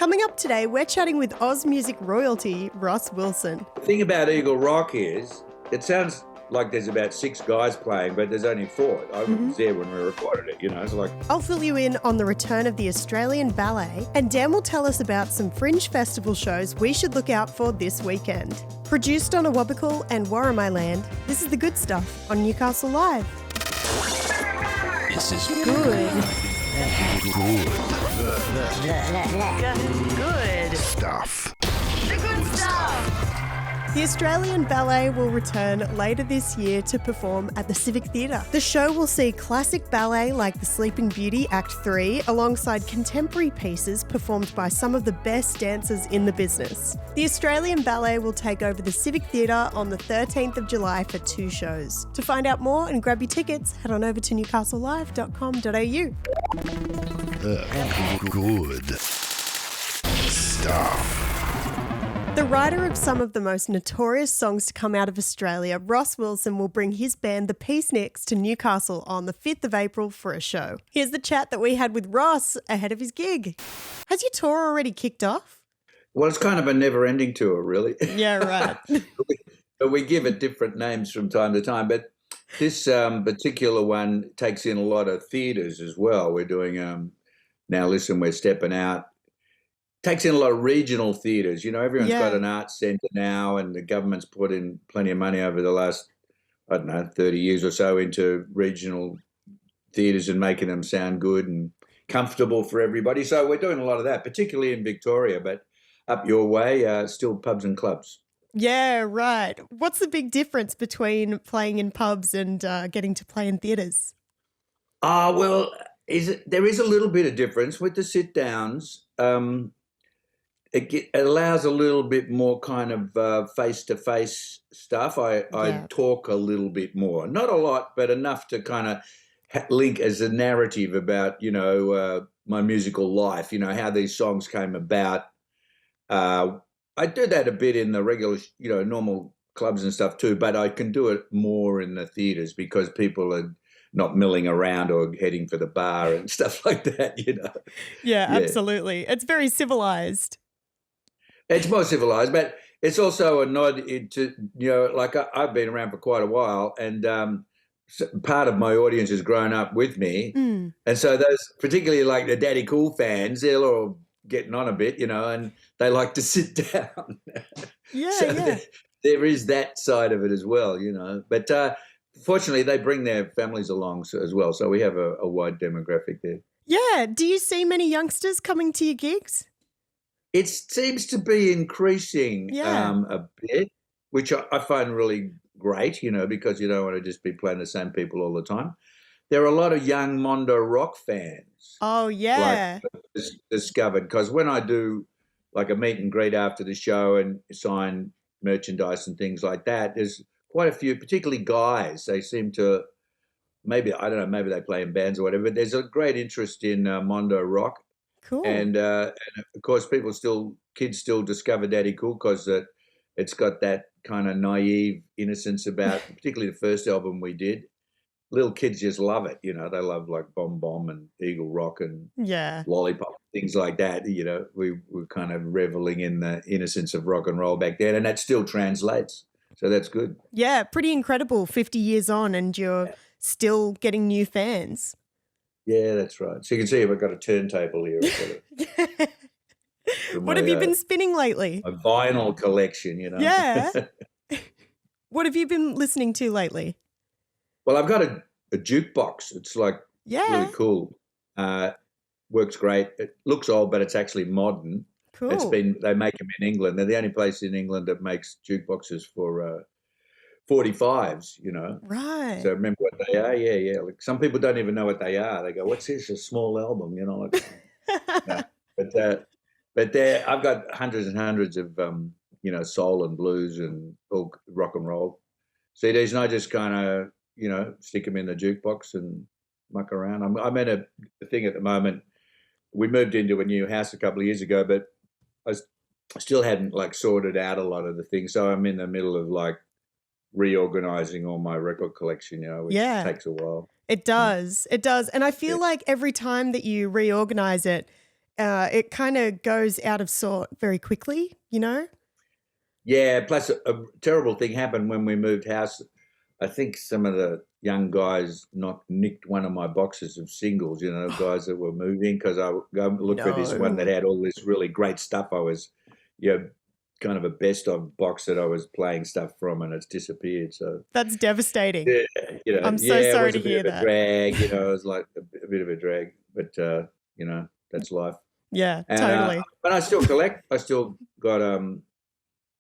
Coming up today, we're chatting with Oz music royalty Ross Wilson. The thing about Eagle Rock is, it sounds like there's about 6 guys playing, but there's only 4. I was there when we recorded it, it's like... I'll fill you in on the return of the Australian Ballet, and Dan will tell us about some fringe festival shows we should look out for this weekend. Produced on Awabakal and Warramai land, this is The Good Stuff on Newcastle Live. This is Good. good stuff. The good stuff. The Australian Ballet will return later this year to perform at the Civic Theatre. The show will see classic ballet like The Sleeping Beauty Act 3 alongside contemporary pieces performed by some of the best dancers in the business. The Australian Ballet will take over the Civic Theatre on the 13th of July for 2 shows. To find out more and grab your tickets, head on over to newcastlelive.com.au. Good stuff. The writer of some of the most notorious songs to come out of Australia, Ross Wilson, will bring his band The Peaceniks to Newcastle on the 5th of April for a show. Here's the chat that we had with Ross ahead of his gig. Has your tour already kicked off? Well, it's kind of a never-ending tour, really. Yeah, right. But we give it different names from time to time. But this particular one takes in a lot of theatres as well. We're doing Now Listen, We're Stepping Out. Takes in a lot of regional theatres. Everyone's got an arts centre now, and the government's put in plenty of money over the last, 30 years or so into regional theatres and making them sound good and comfortable for everybody. So we're doing a lot of that, particularly in Victoria, but up your way, still pubs and clubs. Yeah, right. What's the big difference between playing in pubs and getting to play in theatres? Well, there is a little bit of difference with the sit-downs. It allows a little bit more kind of face-to-face stuff. I talk a little bit more. Not a lot, but enough to kind of link as a narrative about, my musical life, how these songs came about. I do that a bit in the regular, normal clubs and stuff too, but I can do it more in the theatres because people are not milling around or heading for the bar and stuff like that, Yeah, absolutely. It's very civilised. It's more civilised, but it's also a nod into, I've been around for quite a while, and part of my audience has grown up with me. And so those, particularly like the Daddy Cool fans, they're all getting on a bit, and they like to sit down. There is that side of it as well, But fortunately, they bring their families along as well, so we have a wide demographic there. Yeah. Do you see many youngsters coming to your gigs? It seems to be increasing a bit, which I find really great, because you don't want to just be playing the same people all the time. There are a lot of young Mondo rock fans. Oh, yeah. Discovered, because when I do like a meet and greet after the show and sign merchandise and things like that, there's quite a few, particularly guys. They seem to, maybe they play in bands or whatever, but there's a great interest in Mondo rock. Cool. And of course, kids still discover Daddy Cool because it's got that kind of naive innocence about, particularly the first album we did. Little kids just love it, They love like Bomb Bomb and Eagle Rock and Lollipop, things like that. We were kind of reveling in the innocence of rock and roll back then, and that still translates. So that's good. Yeah, pretty incredible. 50 years on, and you're still getting new fans. Yeah, that's right. So you can see I've got a turntable here. What have you been spinning lately? My vinyl collection, Yeah. What have you been listening to lately? Well, I've got a jukebox. It's like really cool. Works great. It looks old, but it's actually modern. Cool. They make them in England. They're the only place in England that makes jukeboxes for 45s, Right. So remember what they are? Yeah. Like some people don't even know what they are. They go, "What's this? A small album?" But I've got hundreds and hundreds of soul and blues and all rock and roll CDs, and I just kind of stick them in the jukebox and muck around. I'm in a thing at the moment. We moved into a new house a couple of years ago, but I still hadn't sorted out a lot of the things. So I'm in the middle of reorganizing all my record collection, which takes a while. It does. It does. And I feel like every time that you reorganize it, it kind of goes out of sort very quickly, you know? Yeah, plus a terrible thing happened when we moved house. I think some of the young guys nicked one of my boxes of singles, guys that were moving, because I looked for this one that No. had all this really great stuff. I was, kind of a best of box that I was playing stuff from, and it's disappeared. So That's devastating. yeah, I'm so it sorry was to a bit hear of a that. drag. It was like a bit of a drag, but that's life. Yeah, And totally. but I still collect. I still got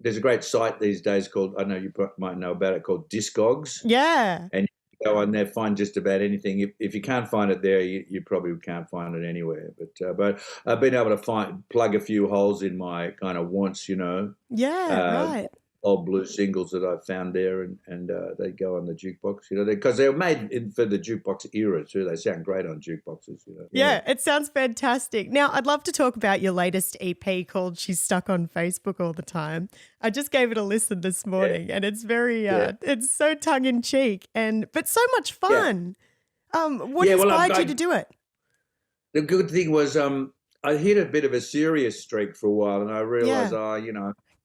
there's a great site these days called, I know you might know about it, called Discogs. Yeah. And you go on there, find just about anything. If you can't find it there, you probably can't find it anywhere. But I've been able to plug a few holes in my kind of wants, Yeah, right. old blues singles that I've found there, and they go on the jukebox, because they were made for the jukebox era too. They sound great on jukeboxes, Yeah, it sounds fantastic. Now, I'd love to talk about your latest EP called She's Stuck on Facebook All the Time. I just gave it a listen this morning, and it's very, it's so tongue-in-cheek, but so much fun. What inspired you to do it? The good thing was I hit a bit of a serious streak for a while, and I realised,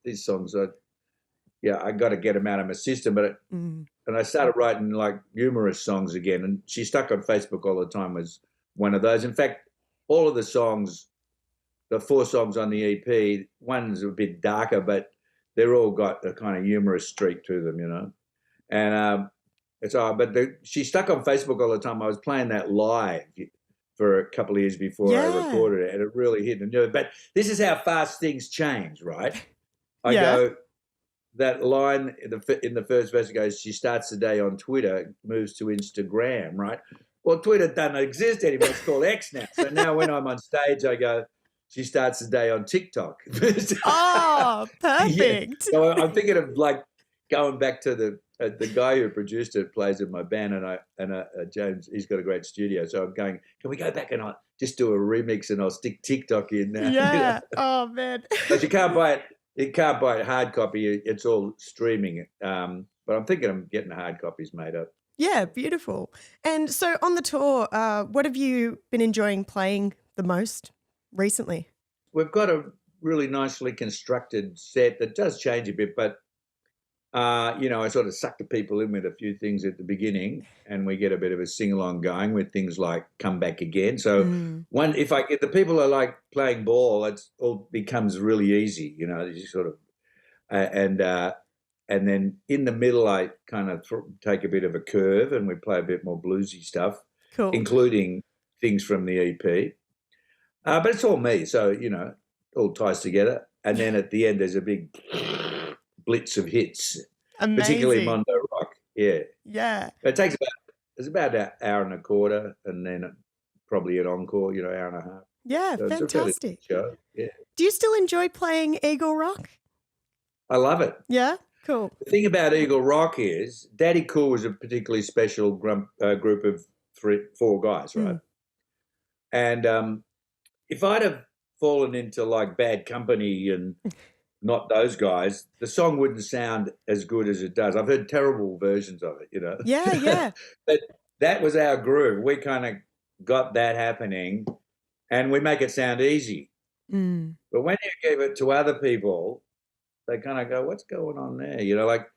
these songs are, I got to get them out of my system. And I started writing like humorous songs again. And She's Stuck on Facebook All the Time was one of those. In fact, all of the songs, the 4 songs on the EP, one's a bit darker, but they're all got a kind of humorous streak to them, And She's Stuck on Facebook All the Time. I was playing that live for a couple of years before I recorded it, and it really hit the nerve. But this is how fast things change, right? I go, that line in the first verse goes, she starts the day on Twitter, moves to Instagram, right? Well, Twitter doesn't exist anymore. It's called X now. So now when I'm on stage, I go, she starts the day on TikTok. Oh, perfect. Yeah. So I'm thinking of like going back to the guy who produced it plays in my band, and James, he's got a great studio. So I'm going, can we go back and I'll just do a remix and I'll stick TikTok in now? Yeah. Oh, man. But you can't buy it. You can't buy a hard copy. It's all streaming. But I'm thinking I'm getting the hard copies made up. Yeah, beautiful. And so on the tour, what have you been enjoying playing the most recently? We've got a really nicely constructed set that does change a bit, but I sort of suck the people in with a few things at the beginning, and we get a bit of a sing-along going with things like Come Back Again. So if I get the people are like playing ball, it all becomes really easy, you sort of, and then in the middle I kind of take a bit of a curve and we play a bit more bluesy stuff, cool, including things from the EP. But it's all me, so, it all ties together. And then at the end there's a big blitz of hits, amazing, particularly Mondo Rock. Yeah. But it's about an hour and a quarter, and then probably an encore, hour and a half. Yeah, so fantastic. It's a really good show. Yeah. Do you still enjoy playing Eagle Rock? I love it. Yeah, cool. The thing about Eagle Rock is Daddy Cool was a particularly special group of 4 guys, right? And if I'd have fallen into like Bad Company and not those guys, the song wouldn't sound as good as it does. I've heard terrible versions of it, Yeah. But that was our groove. We kind of got that happening, and we make it sound easy. But when you give it to other people, they kind of go, what's going on there? Like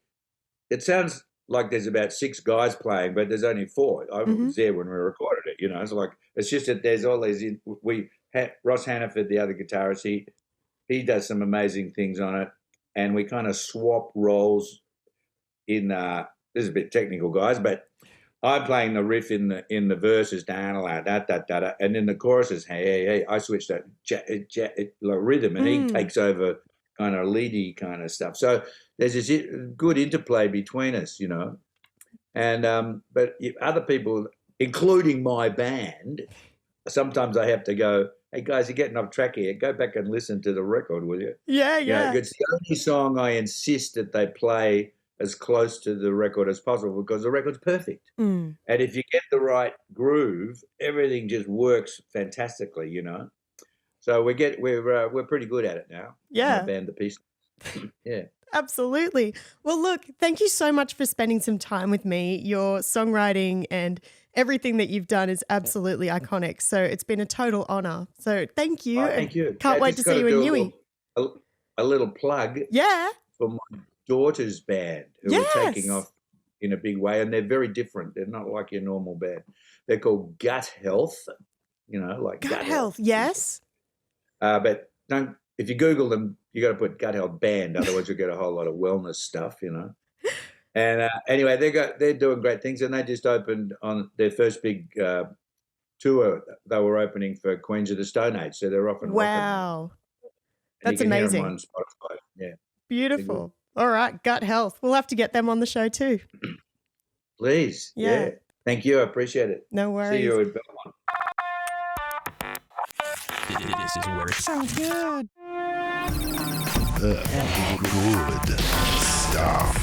it sounds like there's about 6 guys playing, but there's only 4. I was there when we recorded it, it's just that there's all these, we had Ross Hannaford, the other guitarist, he does some amazing things on it, and we kind of swap roles in this is a bit technical, guys, but I'm playing the riff in the verses, and in the choruses, hey, I switch that rhythm, and he takes over kind of leady kind of stuff. So there's this good interplay between us, and but if other people, including my band, sometimes I have to go, hey guys, you're getting off track here. Go back and listen to the record, will you? Yeah. It's the only song I insist that they play as close to the record as possible, because the record's perfect. And if you get the right groove, everything just works fantastically, So we're pretty good at it now. Yeah. My band, The Peace. Yeah. Absolutely. Well, look, thank you so much for spending some time with me. Your songwriting and everything that you've done is absolutely iconic. So it's been a total honour. So thank you. Thank you. Can't wait to see you in Newey. A little plug for my daughter's band who are taking off in a big way, and they're very different. They're not like your normal band. They're called Gut Health, like Gut Health. Yes. But if you Google them, you got to put Gut Health Band, otherwise you'll get a whole lot of wellness stuff, And anyway, they're doing great things, and they just opened on their first big tour. They were opening for Queens of the Stone Age, so they're off and wow. And that's amazing. Hear them on Spotify. Yeah. Beautiful. All right, Gut Health. We'll have to get them on the show too. Please. Yeah. Thank you. I appreciate it. No worries. See you at Belmont. This is where it Sounds good. good stuff.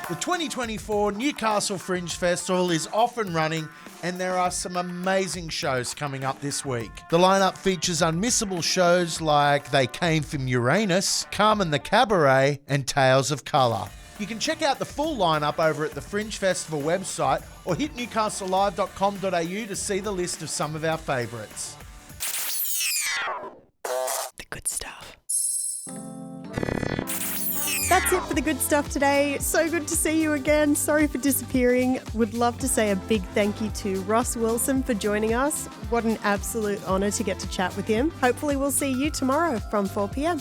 The 2024 Newcastle Fringe Festival is off and running, and there are some amazing shows coming up this week. The lineup features unmissable shows like They Came From Uranus, Carmen the Cabaret, and Tales of Colour. You can check out the full lineup over at the Fringe Festival website or hit newcastlelive.com.au to see the list of some of our favourites. The good stuff. That's it for the good stuff today. So good to see you again. Sorry for disappearing. Would love to say a big thank you to Ross Wilson for joining us. What an absolute honour to get to chat with him. Hopefully we'll see you tomorrow from 4 p.m.